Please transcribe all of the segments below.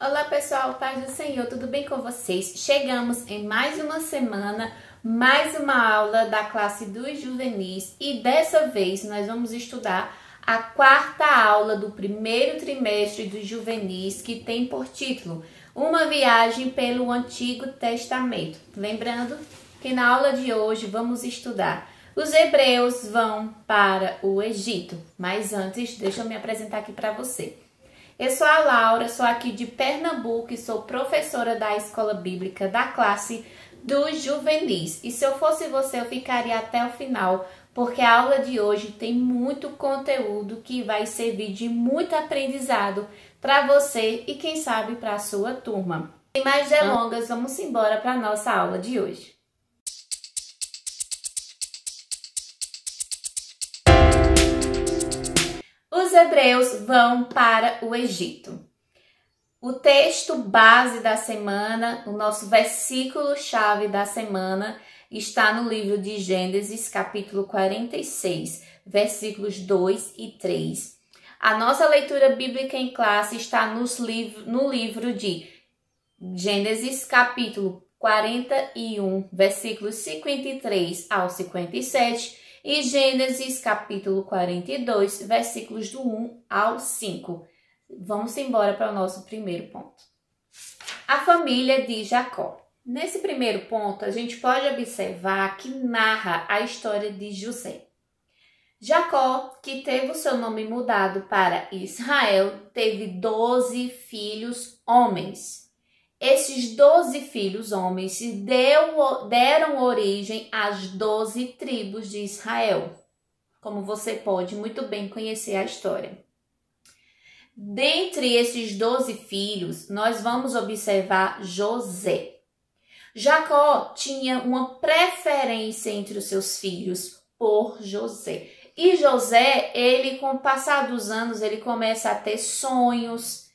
Olá pessoal, paz do Senhor, tudo bem com vocês? Chegamos em mais uma semana, mais uma aula da classe dos juvenis e dessa vez nós vamos estudar a quarta aula do primeiro trimestre dos juvenis, que tem por título Uma Viagem pelo Antigo Testamento. Lembrando que na aula de hoje vamos estudar os hebreus vão para o Egito, mas antes deixa eu me apresentar aqui para você. Eu sou a Laura, sou aqui de Pernambuco e sou professora da Escola Bíblica da classe dos juvenis. E se eu fosse você, eu ficaria até o final, porque a aula de hoje tem muito conteúdo que vai servir de muito aprendizado para você e quem sabe para a sua turma. Sem mais delongas, vamos embora para a nossa aula de hoje. Os hebreus vão para o Egito. O texto base da semana, o nosso versículo-chave da semana, está no livro de Gênesis, capítulo 46, versículos 2 e 3. A nossa leitura bíblica em classe está no livro de Gênesis, capítulo 41, versículos 53 ao 57, e Gênesis capítulo 42, versículos do 1 ao 5. Vamos embora para o nosso primeiro ponto. A família de Jacó. Nesse primeiro ponto, a gente pode observar que narra a história de José. Jacó, que teve o seu nome mudado para Israel, teve 12 filhos homens. Esses 12 filhos homens deram origem às 12 tribos de Israel, como você pode muito bem conhecer a história. Dentre esses 12 filhos, nós vamos observar José. Jacó tinha uma preferência entre os seus filhos por José. E José, com o passar dos anos, ele começa a ter sonhos,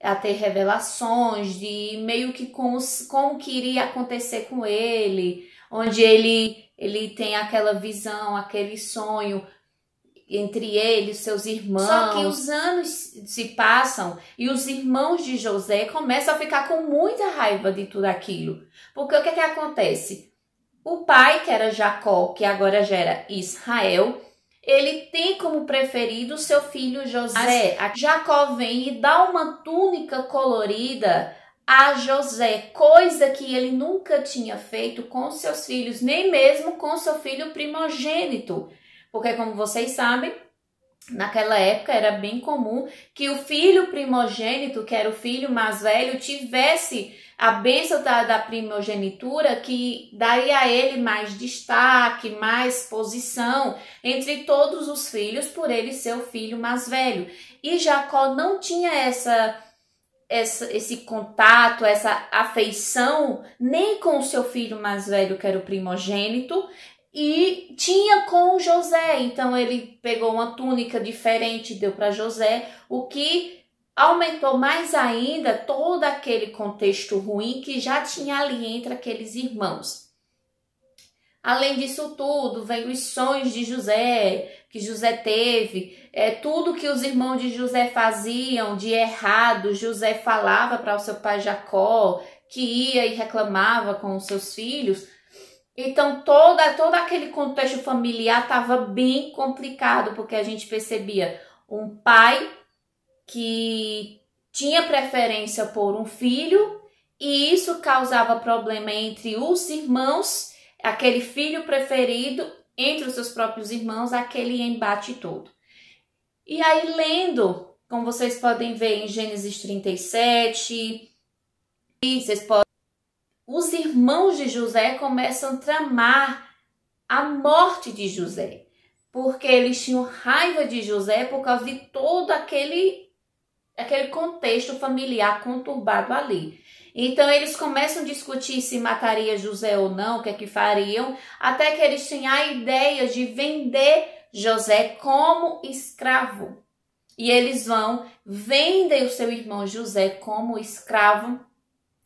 a ter revelações de meio que como que iria acontecer com ele, onde ele tem aquela visão, aquele sonho entre ele e seus irmãos. Só que os anos se passam e os irmãos de José começam a ficar com muita raiva de tudo aquilo. Porque o que acontece? O pai, que era Jacó, que agora já era Israel, ele tem como preferido o seu filho José. Jacó vem e dá uma túnica colorida a José, coisa que ele nunca tinha feito com seus filhos, nem mesmo com seu filho primogênito. Porque, como vocês sabem, naquela época era bem comum que o filho primogênito, que era o filho mais velho, tivesse a bênção da primogenitura, que daria a ele mais destaque, mais posição entre todos os filhos, por ele ser o filho mais velho. E Jacó não tinha esse contato, essa afeição, nem com o seu filho mais velho, que era o primogênito, e tinha com José. Então ele pegou uma túnica diferente, deu para José, o que aumentou mais ainda todo aquele contexto ruim que já tinha ali entre aqueles irmãos. Além disso tudo, vem os sonhos de José, que José teve, tudo que os irmãos de José faziam de errado, José falava para o seu pai Jacó, que ia e reclamava com os seus filhos. Então, todo aquele contexto familiar estava bem complicado, porque a gente percebia um pai que tinha preferência por um filho, e isso causava problema entre os irmãos, aquele filho preferido entre os seus próprios irmãos, aquele embate todo. E aí, lendo, como vocês podem ver em Gênesis 37, os irmãos de José começam a tramar a morte de José, porque eles tinham raiva de José por causa de todo aquele contexto familiar conturbado ali. Então eles começam a discutir se mataria José ou não, o que é que fariam, até que eles têm a ideia de vender José como escravo. E eles vendem o seu irmão José como escravo.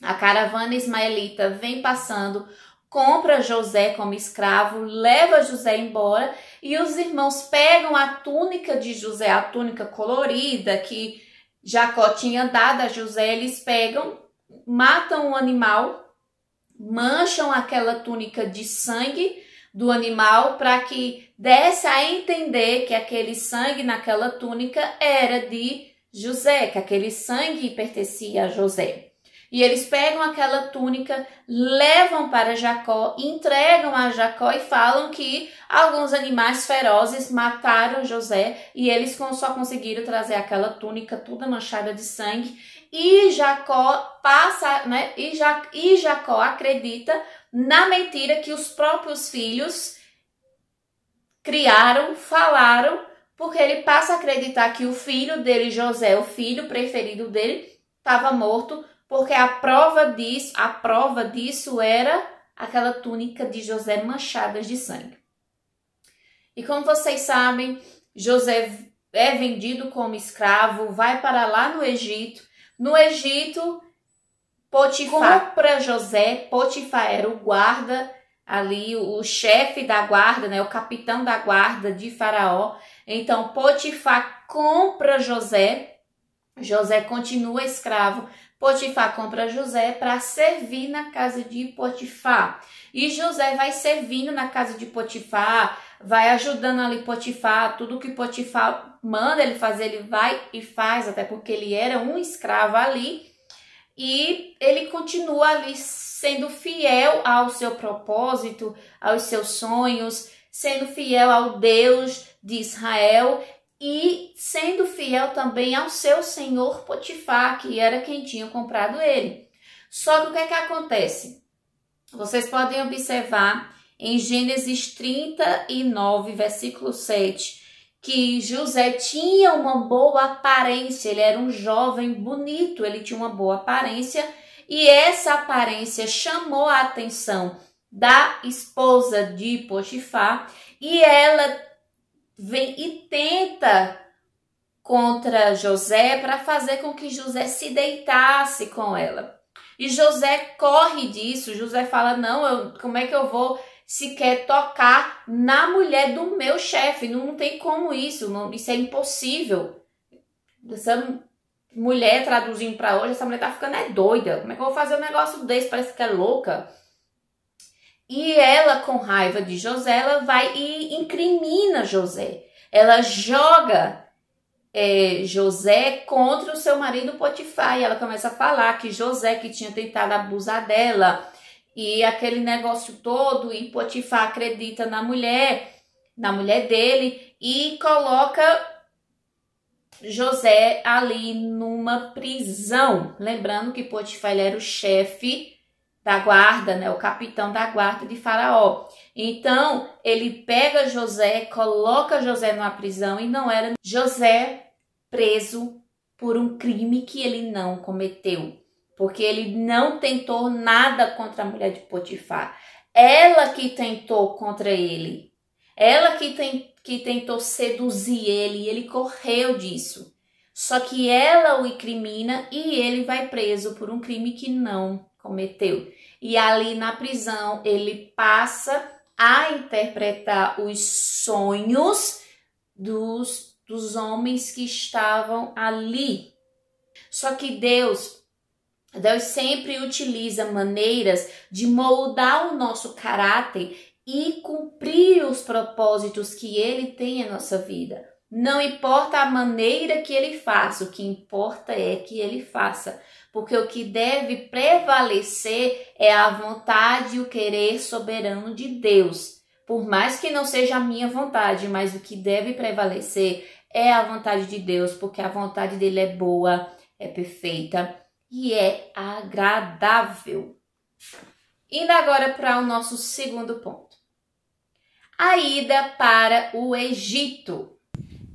A caravana ismaelita vem passando, compra José como escravo, leva José embora, e os irmãos pegam a túnica de José, a túnica colorida, que Jacó tinha dado a José, eles pegam, matam o animal, mancham aquela túnica de sangue do animal para que desse a entender que aquele sangue naquela túnica era de José, que aquele sangue pertencia a José. E eles pegam aquela túnica, levam para Jacó, entregam a Jacó e falam que alguns animais ferozes mataram José e eles só conseguiram trazer aquela túnica toda manchada de sangue. E Jacó Jacó acredita na mentira que os próprios filhos criaram, falaram, porque ele passa a acreditar que o filho dele, José, o filho preferido dele, estava morto, porque a prova disso era aquela túnica de José manchada de sangue. E como vocês sabem, José é vendido como escravo, vai para lá no Egito. No Egito, Potifar compra José. Potifar era o guarda ali, o chefe da guarda, né, o capitão da guarda de Faraó. Então, Potifar compra José. José continua escravo. Potifar compra José para servir na casa de Potifar. E José vai servindo na casa de Potifar, vai ajudando ali Potifar, tudo que Potifar manda ele fazer, ele vai e faz, até porque ele era um escravo ali. E ele continua ali sendo fiel ao seu propósito, aos seus sonhos, sendo fiel ao Deus de Israel e sendo fiel também ao seu senhor Potifar, que era quem tinha comprado ele. Só que o que é que acontece? Vocês podem observar em Gênesis 39, versículo 7, que José tinha uma boa aparência, ele era um jovem bonito, ele tinha uma boa aparência, e essa aparência chamou a atenção da esposa de Potifar, e ela vem e tenta contra José para fazer com que José se deitasse com ela. E José corre disso, José fala, não, como é que eu vou sequer tocar na mulher do meu chefe? Não tem como isso, isso é impossível. Essa mulher, traduzindo para hoje, essa mulher tá ficando doida. Como é que eu vou fazer um negócio desse? Parece que é louca. E ela, com raiva de José, ela vai e incrimina José. Ela joga José contra o seu marido Potifar. E ela começa a falar que José que tinha tentado abusar dela. E aquele negócio todo. E Potifar acredita na mulher dele. E coloca José ali numa prisão. Lembrando que Potifar ele era o chefe da guarda, né, o capitão da guarda de Faraó. Então, ele pega José, coloca José numa prisão e não era José preso por um crime que ele não cometeu, porque ele não tentou nada contra a mulher de Potifar. Ela que tentou contra ele. Ela que tentou seduzir ele e ele correu disso. Só que ela o incrimina e ele vai preso por um crime que não cometeu. E ali na prisão ele passa a interpretar os sonhos dos homens que estavam ali. Só que Deus sempre utiliza maneiras de moldar o nosso caráter e cumprir os propósitos que Ele tem em nossa vida. Não importa a maneira que Ele faça, o que importa é que Ele faça. Porque o que deve prevalecer é a vontade e o querer soberano de Deus. Por mais que não seja a minha vontade, mas o que deve prevalecer é a vontade de Deus, porque a vontade dele é boa, é perfeita e é agradável. Indo agora para o nosso segundo ponto. A ida para o Egito.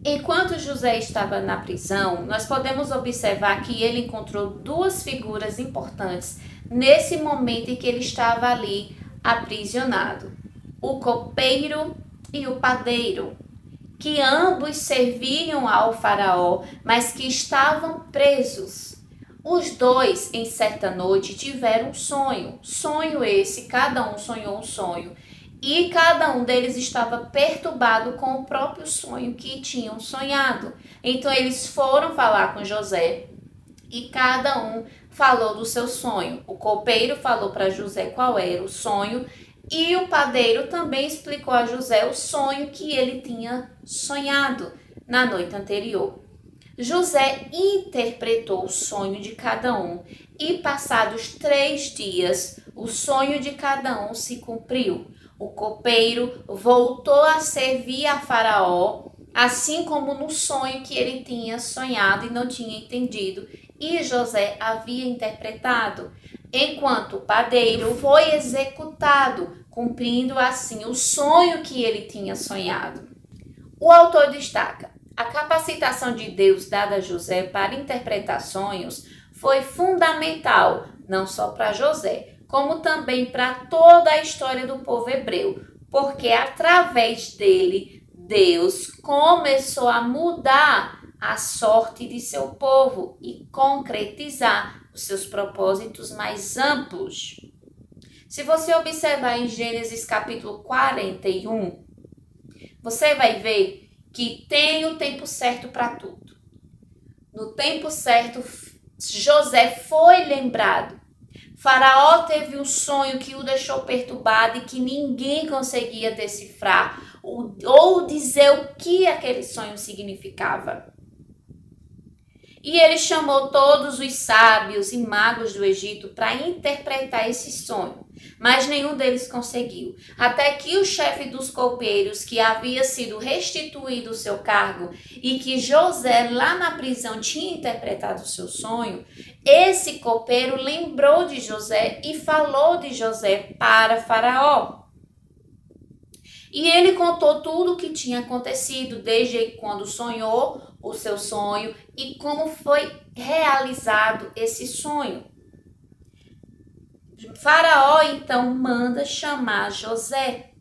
Enquanto José estava na prisão, nós podemos observar que ele encontrou duas figuras importantes nesse momento em que ele estava ali aprisionado. O copeiro e o padeiro, que ambos serviam ao faraó, mas que estavam presos. Os dois, em certa noite, tiveram um sonho. Sonho esse, cada um sonhou um sonho. E cada um deles estava perturbado com o próprio sonho que tinham sonhado. Então eles foram falar com José e cada um falou do seu sonho. O copeiro falou para José qual era o sonho e o padeiro também explicou a José o sonho que ele tinha sonhado na noite anterior. José interpretou o sonho de cada um e, passados 3 dias, o sonho de cada um se cumpriu. O copeiro voltou a servir a Faraó, assim como no sonho que ele tinha sonhado e não tinha entendido, e José havia interpretado, enquanto o padeiro foi executado, cumprindo assim o sonho que ele tinha sonhado. O autor destaca: a capacitação de Deus dada a José para interpretar sonhos foi fundamental, não só para José, como também para toda a história do povo hebreu, porque através dele, Deus começou a mudar a sorte de seu povo e concretizar os seus propósitos mais amplos. Se você observar em Gênesis capítulo 41, você vai ver que tem o tempo certo para tudo. No tempo certo, José foi lembrado. Faraó teve um sonho que o deixou perturbado e que ninguém conseguia decifrar ou dizer o que aquele sonho significava. E ele chamou todos os sábios e magos do Egito para interpretar esse sonho, mas nenhum deles conseguiu. Até que o chefe dos copeiros, que havia sido restituído o seu cargo e que José lá na prisão tinha interpretado o seu sonho, esse copeiro lembrou de José e falou de José para Faraó. E ele contou tudo o que tinha acontecido, desde quando sonhou o seu sonho e como foi realizado esse sonho. Faraó então manda chamar José.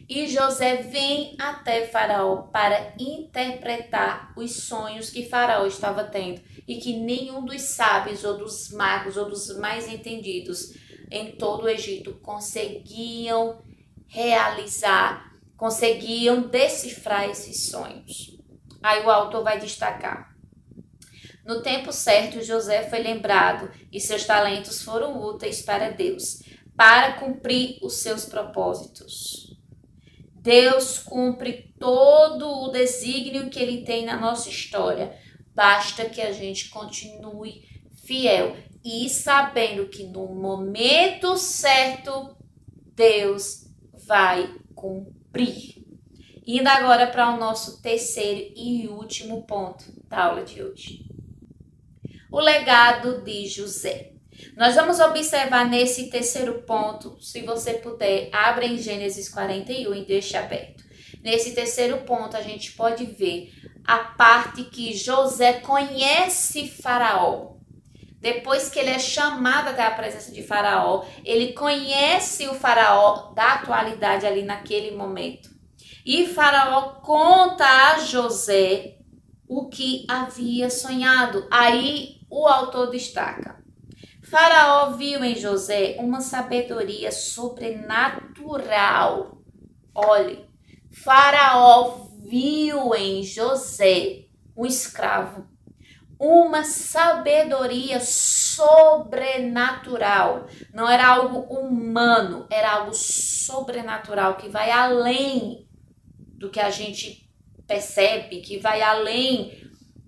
E José vem até Faraó para interpretar os sonhos que Faraó estava tendo e que nenhum dos sábios ou dos magos ou dos mais entendidos em todo o Egito conseguiam realizar, conseguiam decifrar esses sonhos. Aí o autor vai destacar: no tempo certo, José foi lembrado e seus talentos foram úteis para Deus, para cumprir os seus propósitos. Deus cumpre todo o desígnio que Ele tem na nossa história. Basta que a gente continue fiel e sabendo que no momento certo, Deus vai cumprir. Indo agora para o nosso terceiro e último ponto da aula de hoje. O legado de José. Nós vamos observar nesse terceiro ponto, se você puder, abra em Gênesis 41 e deixe aberto. Nesse terceiro ponto a gente pode ver a parte que José conhece Faraó. Depois que ele é chamado até a presença de Faraó, ele conhece o Faraó da atualidade ali naquele momento. E Faraó conta a José o que havia sonhado. Aí o autor destaca: Faraó viu em José uma sabedoria sobrenatural. Olhe, Faraó viu em José, um escravo, uma sabedoria sobrenatural. Não era algo humano, era algo sobrenatural que vai além do que a gente percebe, que vai além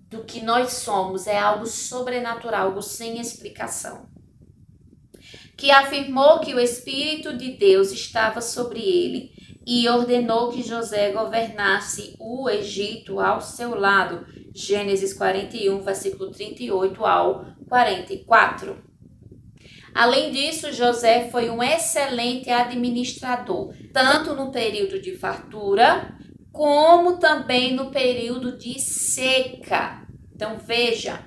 do que nós somos. É algo sobrenatural, algo sem explicação. Que afirmou que o Espírito de Deus estava sobre ele e ordenou que José governasse o Egito ao seu lado. Gênesis 41, versículo 38 ao 44. Além disso, José foi um excelente administrador, tanto no período de fartura, como também no período de seca. Então veja,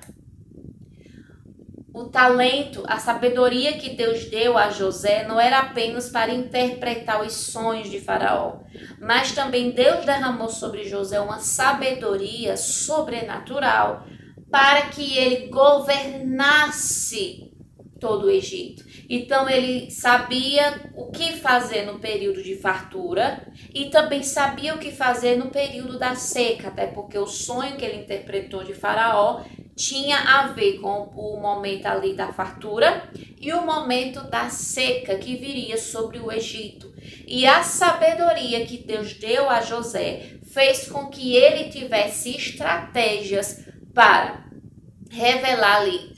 o talento, a sabedoria que Deus deu a José não era apenas para interpretar os sonhos de Faraó, mas também Deus derramou sobre José uma sabedoria sobrenatural para que ele governasse todo o Egito, Então ele sabia o que fazer no período de fartura e também sabia o que fazer no período da seca, até porque o sonho que ele interpretou de Faraó tinha a ver com o momento ali da fartura e o momento da seca que viria sobre o Egito. E a sabedoria que Deus deu a José fez com que ele tivesse estratégias para revelar ali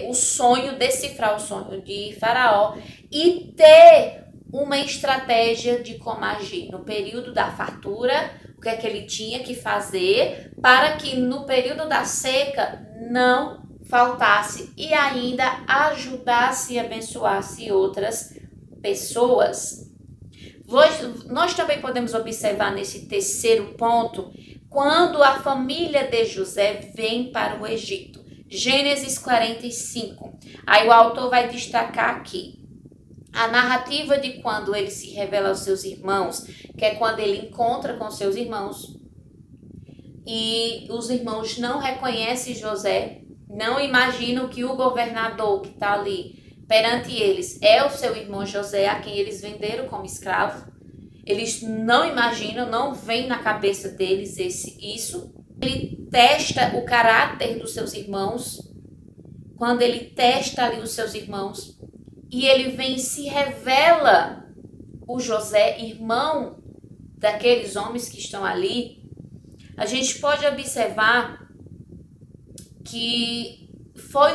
o sonho, decifrar o sonho de Faraó e ter uma estratégia de como agir no período da fartura, o que é que ele tinha que fazer para que no período da seca não faltasse e ainda ajudasse e abençoasse outras pessoas. Nós também podemos observar nesse terceiro ponto, quando a família de José vem para o Egito. Gênesis 45. Aí o autor vai destacar aqui a narrativa de quando ele se revela aos seus irmãos, que é quando ele encontra com seus irmãos e os irmãos não reconhecem José, não imaginam que o governador que está ali perante eles é o seu irmão José, a quem eles venderam como escravo. Eles não imaginam, não vem na cabeça deles isso. Ele testa o caráter dos seus irmãos, quando ele testa ali os seus irmãos, e ele vem e se revela o José, irmão daqueles homens que estão ali, a gente pode observar que foi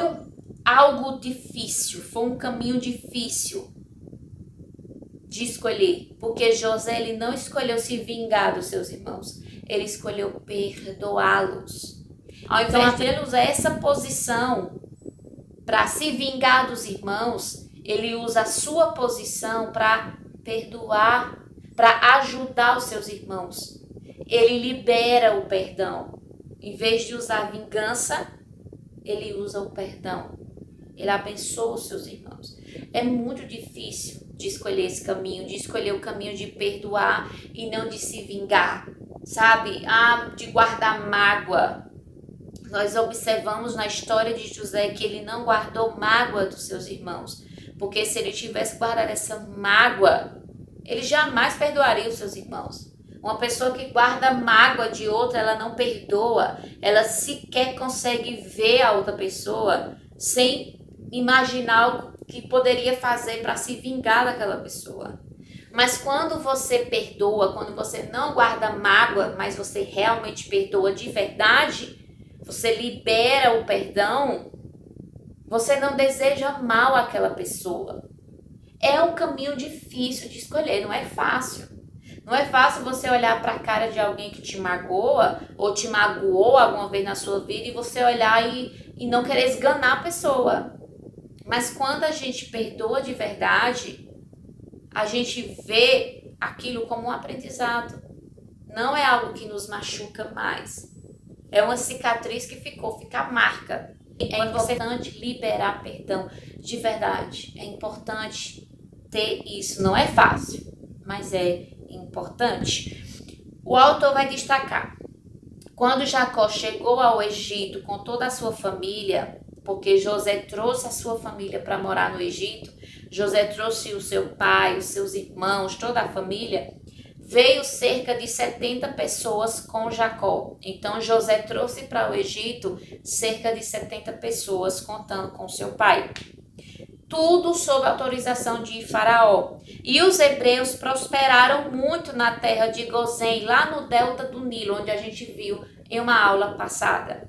algo difícil, foi um caminho difícil de escolher, porque José ele não escolheu se vingar dos seus irmãos, ele escolheu perdoá-los. Ao invés de ele usar essa posição para se vingar dos irmãos, ele usa a sua posição para perdoar, para ajudar os seus irmãos. Ele libera o perdão. Em vez de usar vingança, ele usa o perdão. Ele abençoa os seus irmãos. É muito difícil de escolher esse caminho, de escolher o caminho de perdoar e não de se vingar, sabe? De guardar mágoa. Nós observamos na história de José que ele não guardou mágoa dos seus irmãos, porque se ele tivesse guardado essa mágoa, ele jamais perdoaria os seus irmãos. Uma pessoa que guarda mágoa de outra, ela não perdoa, ela sequer consegue ver a outra pessoa sem imaginar o que poderia fazer para se vingar daquela pessoa. Mas quando você perdoa, quando você não guarda mágoa, mas você realmente perdoa de verdade, você libera o perdão, você não deseja mal àquela pessoa. É um caminho difícil de escolher, não é fácil. Não é fácil você olhar para a cara de alguém que te magoa ou te magoou alguma vez na sua vida e você olhar e não querer esganar a pessoa. Mas quando a gente perdoa de verdade, a gente vê aquilo como um aprendizado. Não é algo que nos machuca mais. É uma cicatriz que fica a marca. É importante liberar perdão de verdade. É importante ter isso. Não é fácil, mas é importante. O autor vai destacar: quando Jacó chegou ao Egito com toda a sua família, porque José trouxe a sua família para morar no Egito, José trouxe o seu pai, os seus irmãos, toda a família, veio cerca de 70 pessoas com Jacó. Então José trouxe para o Egito cerca de 70 pessoas, contando com seu pai. Tudo sob autorização de Faraó. E os hebreus prosperaram muito na terra de Gozém, lá no delta do Nilo, onde a gente viu em uma aula passada.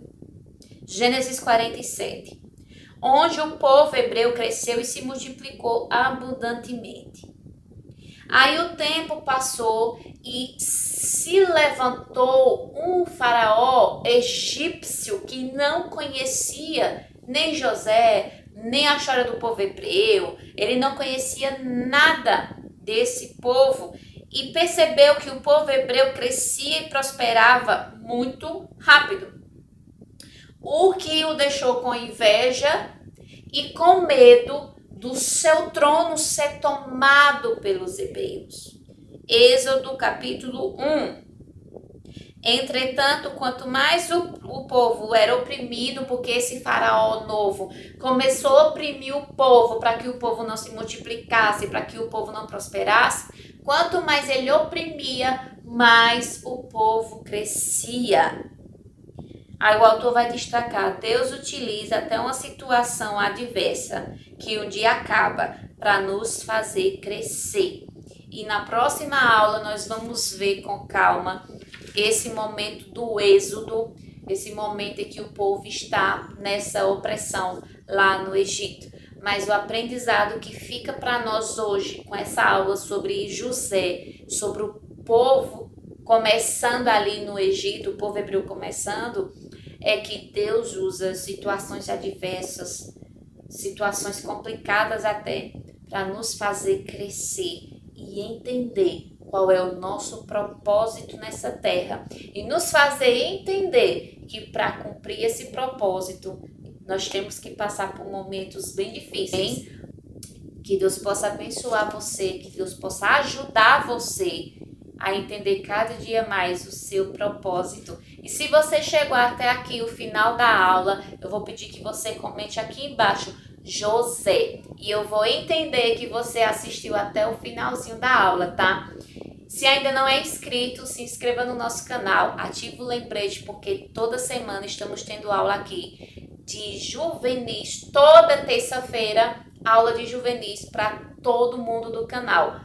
Gênesis 47. Onde o povo hebreu cresceu e se multiplicou abundantemente. Aí o tempo passou e se levantou um faraó egípcio que não conhecia nem José, nem a história do povo hebreu, ele não conhecia nada desse povo e percebeu que o povo hebreu crescia e prosperava muito rápido. O que o deixou com inveja e com medo do seu trono ser tomado pelos hebreus. Êxodo capítulo 1. Entretanto, quanto mais o povo era oprimido, porque esse faraó novo começou a oprimir o povo para que o povo não se multiplicasse, para que o povo não prosperasse, quanto mais ele oprimia, mais o povo crescia. Aí o autor vai destacar: Deus utiliza até uma situação adversa que um dia acaba para nos fazer crescer. E na próxima aula nós vamos ver com calma esse momento do êxodo, esse momento em que o povo está nessa opressão lá no Egito. Mas o aprendizado que fica para nós hoje com essa aula sobre José, sobre o povo começando ali no Egito, o povo hebreu começando, é que Deus usa situações adversas, situações complicadas até, para nos fazer crescer e entender qual é o nosso propósito nessa terra. E nos fazer entender que para cumprir esse propósito, nós temos que passar por momentos bem difíceis. Que Deus possa abençoar você, que Deus possa ajudar você a entender cada dia mais o seu propósito. E se você chegou até aqui, o final da aula, eu vou pedir que você comente aqui embaixo José. E eu vou entender que você assistiu até o finalzinho da aula, tá? Se ainda não é inscrito, se inscreva no nosso canal, ative o lembrete, porque toda semana estamos tendo aula aqui de juvenis. Toda terça-feira, aula de juvenis para todo mundo do canal.